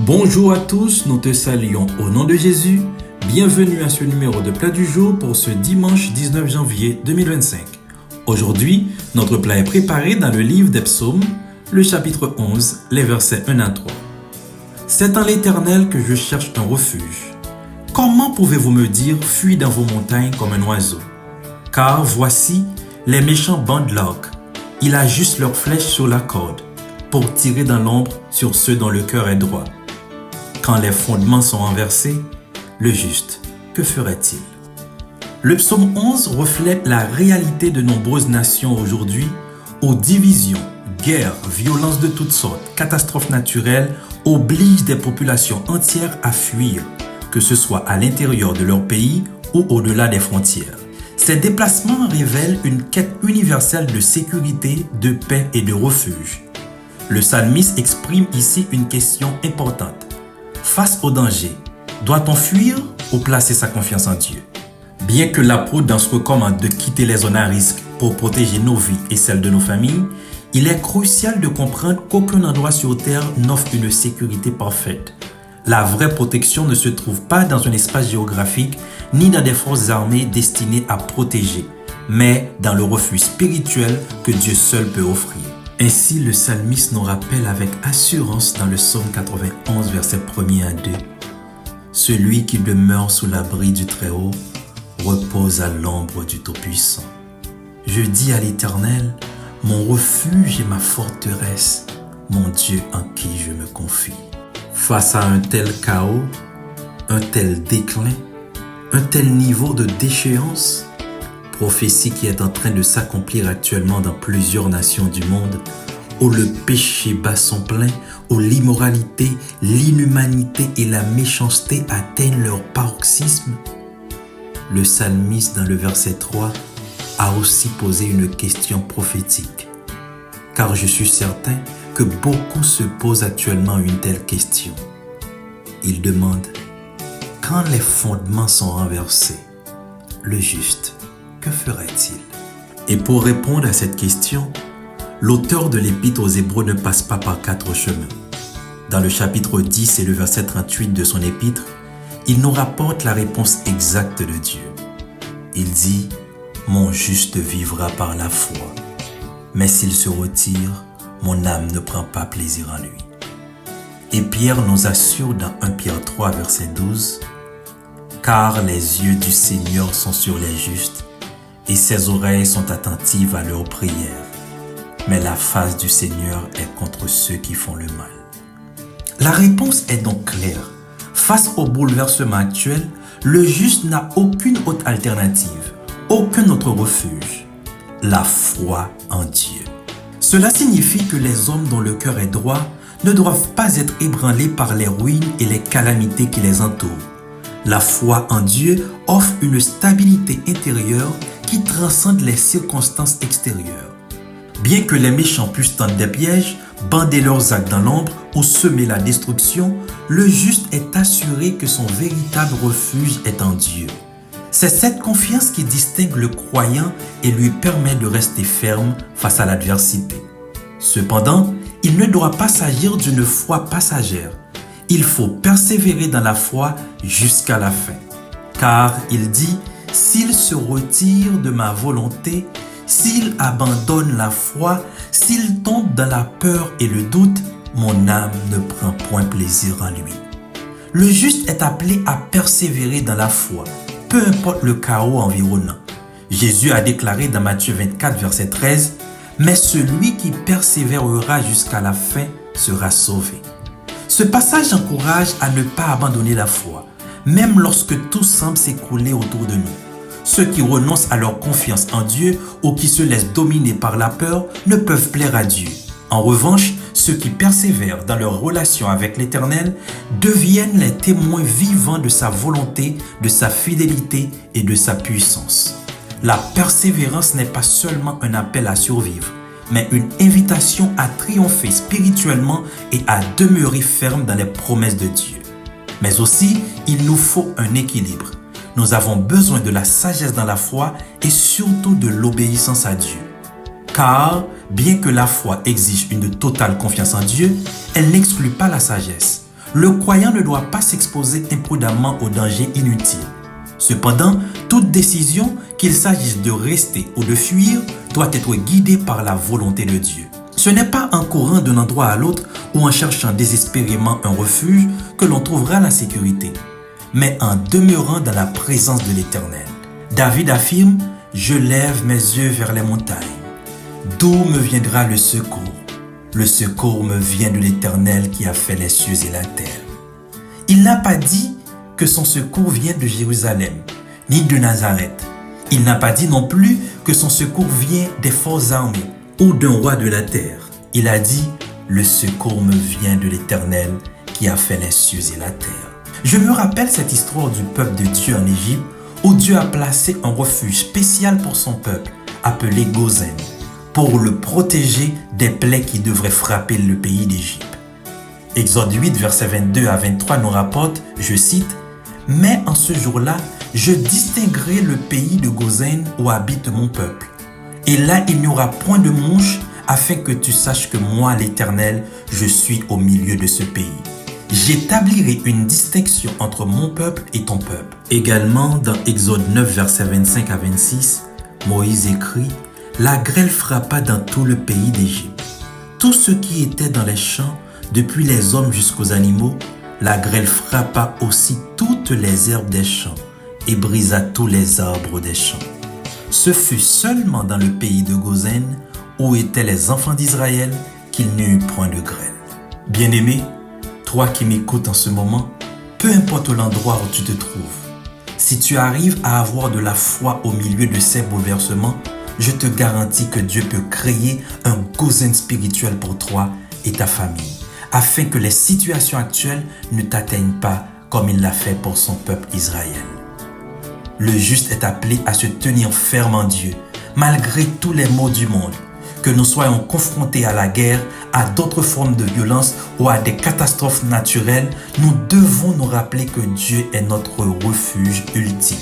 Bonjour à tous, nous te saluons au nom de Jésus. Bienvenue à ce numéro de Plat du jour pour ce dimanche 19 janvier 2025. Aujourd'hui, notre plat est préparé dans le livre des Psaumes, le chapitre 11, les versets 1 à 3. C'est en l'Éternel que je cherche un refuge. Comment pouvez-vous me dire, fuis dans vos montagnes comme un oiseau? Car voici, les méchants bandent l'arc. Ils ajustent leurs flèches sur la corde pour tirer dans l'ombre sur ceux dont le cœur est droit. Quand les fondements sont renversés, le juste, que ferait-il? Le psaume 11 reflète la réalité de nombreuses nations aujourd'hui où divisions, guerres, violences de toutes sortes, catastrophes naturelles obligent des populations entières à fuir, que ce soit à l'intérieur de leur pays ou au-delà des frontières. Ces déplacements révèlent une quête universelle de sécurité, de paix et de refuge. Le psalmiste exprime ici une question importante. Face au danger, doit-on fuir ou placer sa confiance en Dieu? Bien que la prudence recommande de quitter les zones à risque pour protéger nos vies et celles de nos familles, il est crucial de comprendre qu'aucun endroit sur Terre n'offre une sécurité parfaite. La vraie protection ne se trouve pas dans un espace géographique ni dans des forces armées destinées à protéger, mais dans le refuge spirituel que Dieu seul peut offrir. Ainsi, le psalmiste nous rappelle avec assurance dans le psaume 91, versets 1 à 2. Celui qui demeure sous l'abri du Très-Haut repose à l'ombre du Tout-Puissant. Je dis à l'Éternel, mon refuge et ma forteresse, mon Dieu en qui je me confie. Face à un tel chaos, un tel déclin, un tel niveau de déchéance, prophétie qui est en train de s'accomplir actuellement dans plusieurs nations du monde, où le péché bat son plein, où l'immoralité, l'inhumanité et la méchanceté atteignent leur paroxysme, le psalmiste dans le verset 3 a aussi posé une question prophétique. Car je suis certain que beaucoup se posent actuellement une telle question. Ils demandent, quand les fondements sont renversés, le juste, que ferait-il? Et pour répondre à cette question, l'auteur de l'Épître aux Hébreux ne passe pas par 4 chemins. Dans le chapitre 10 et le verset 38 de son épître, il nous rapporte la réponse exacte de Dieu. Il dit, « Mon juste vivra par la foi, mais s'il se retire, mon âme ne prend pas plaisir en lui. » Et Pierre nous assure dans 1 Pierre 3, verset 12, « Car les yeux du Seigneur sont sur les justes, et ses oreilles sont attentives à leurs prières. Mais la face du Seigneur est contre ceux qui font le mal. » La réponse est donc claire. Face au bouleversement actuel, le juste n'a aucune autre alternative, aucun autre refuge. La foi en Dieu. Cela signifie que les hommes dont le cœur est droit ne doivent pas être ébranlés par les ruines et les calamités qui les entourent. La foi en Dieu offre une stabilité intérieure qui transcende les circonstances extérieures. Bien que les méchants puissent tendre des pièges, bander leurs actes dans l'ombre ou semer la destruction, le juste est assuré que son véritable refuge est en Dieu. C'est cette confiance qui distingue le croyant et lui permet de rester ferme face à l'adversité. Cependant, il ne doit pas s'agir d'une foi passagère. Il faut persévérer dans la foi jusqu'à la fin. Car il dit, « S'il se retire de ma volonté, s'il abandonne la foi, s'il tombe dans la peur et le doute, mon âme ne prend point plaisir en lui. » Le juste est appelé à persévérer dans la foi, peu importe le chaos environnant. Jésus a déclaré dans Matthieu 24, verset 13, « Mais celui qui persévérera jusqu'à la fin sera sauvé. » Ce passage encourage à ne pas abandonner la foi, même lorsque tout semble s'écrouler autour de nous. Ceux qui renoncent à leur confiance en Dieu ou qui se laissent dominer par la peur ne peuvent plaire à Dieu. En revanche, ceux qui persévèrent dans leur relation avec l'Éternel deviennent les témoins vivants de sa volonté, de sa fidélité et de sa puissance. La persévérance n'est pas seulement un appel à survivre, mais une invitation à triompher spirituellement et à demeurer ferme dans les promesses de Dieu. Mais aussi, il nous faut un équilibre. Nous avons besoin de la sagesse dans la foi et surtout de l'obéissance à Dieu. Car, bien que la foi exige une totale confiance en Dieu, elle n'exclut pas la sagesse. Le croyant ne doit pas s'exposer imprudemment aux dangers inutiles. Cependant, toute décision, qu'il s'agisse de rester ou de fuir, doit être guidée par la volonté de Dieu. Ce n'est pas en courant d'un endroit à l'autre ou en cherchant désespérément un refuge que l'on trouvera la sécurité, mais en demeurant dans la présence de l'Éternel. David affirme « Je lève mes yeux vers les montagnes. D'où me viendra le secours? Le secours me vient de l'Éternel qui a fait les cieux et la terre. » Il n'a pas dit que son secours vient de Jérusalem, ni de Nazareth. Il n'a pas dit non plus que son secours vient des forces armées ou d'un roi de la terre. Il a dit « Le secours me vient de l'Éternel qui a fait les cieux et la terre. » Je me rappelle cette histoire du peuple de Dieu en Égypte où Dieu a placé un refuge spécial pour son peuple, appelé Gozen, pour le protéger des plaies qui devraient frapper le pays d'Égypte. Exode 8, versets 22 à 23 nous rapporte, je cite, « Mais en ce jour-là, je distinguerai le pays de Gozen où habite mon peuple. Et là, il n'y aura point de mouche, afin que tu saches que moi, l'Éternel, je suis au milieu de ce pays. J'établirai une distinction entre mon peuple et ton peuple. » Également, dans Exode 9, versets 25 à 26, Moïse écrit, « La grêle frappa dans tout le pays d'Égypte. Tout ce qui était dans les champs, depuis les hommes jusqu'aux animaux, la grêle frappa aussi toutes les herbes des champs et brisa tous les arbres des champs. Ce fut seulement dans le pays de Gozen, où étaient les enfants d'Israël, qu'il n'y eut point de grêle. » Bien-aimé, toi qui m'écoutes en ce moment, peu importe l'endroit où tu te trouves, si tu arrives à avoir de la foi au milieu de ces bouleversements, je te garantis que Dieu peut créer un Gozen spirituel pour toi et ta famille, afin que les situations actuelles ne t'atteignent pas comme il l'a fait pour son peuple Israël. Le juste est appelé à se tenir ferme en Dieu, malgré tous les maux du monde. Que nous soyons confrontés à la guerre, à d'autres formes de violence ou à des catastrophes naturelles, nous devons nous rappeler que Dieu est notre refuge ultime.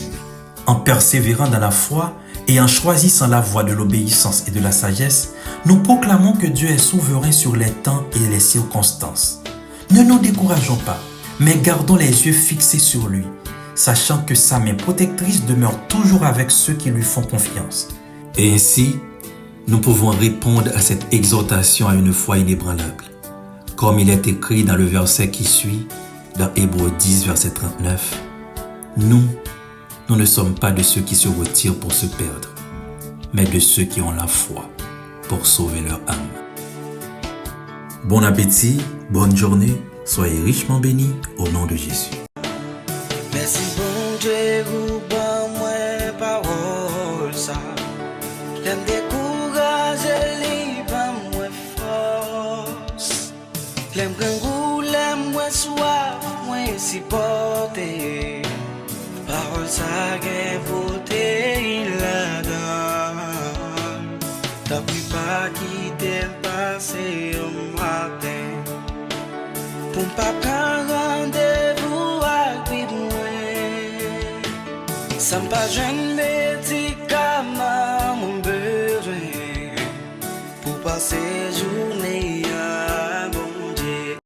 En persévérant dans la foi et en choisissant la voie de l'obéissance et de la sagesse, nous proclamons que Dieu est souverain sur les temps et les circonstances. Ne nous décourageons pas, mais gardons les yeux fixés sur lui, sachant que sa main protectrice demeure toujours avec ceux qui lui font confiance. Et ainsi, nous pouvons répondre à cette exhortation à une foi inébranlable. Comme il est écrit dans le verset qui suit, dans Hébreux 10, verset 39, « Nous ne sommes pas de ceux qui se retirent pour se perdre, mais de ceux qui ont la foi pour sauver leur âme. » Bon appétit, bonne journée, soyez richement bénis au nom de Jésus. Merci bon Dieu, vous bon moi parole ça. L'aime décourager, libre moi force. L'aime grand l'aime moi soif, moi supporter. Parole ça gain beauté il la donne. T'as pu pas quitter le passé au matin. Pour pas prendre rendez-vous avec moi. Ça me pas jeune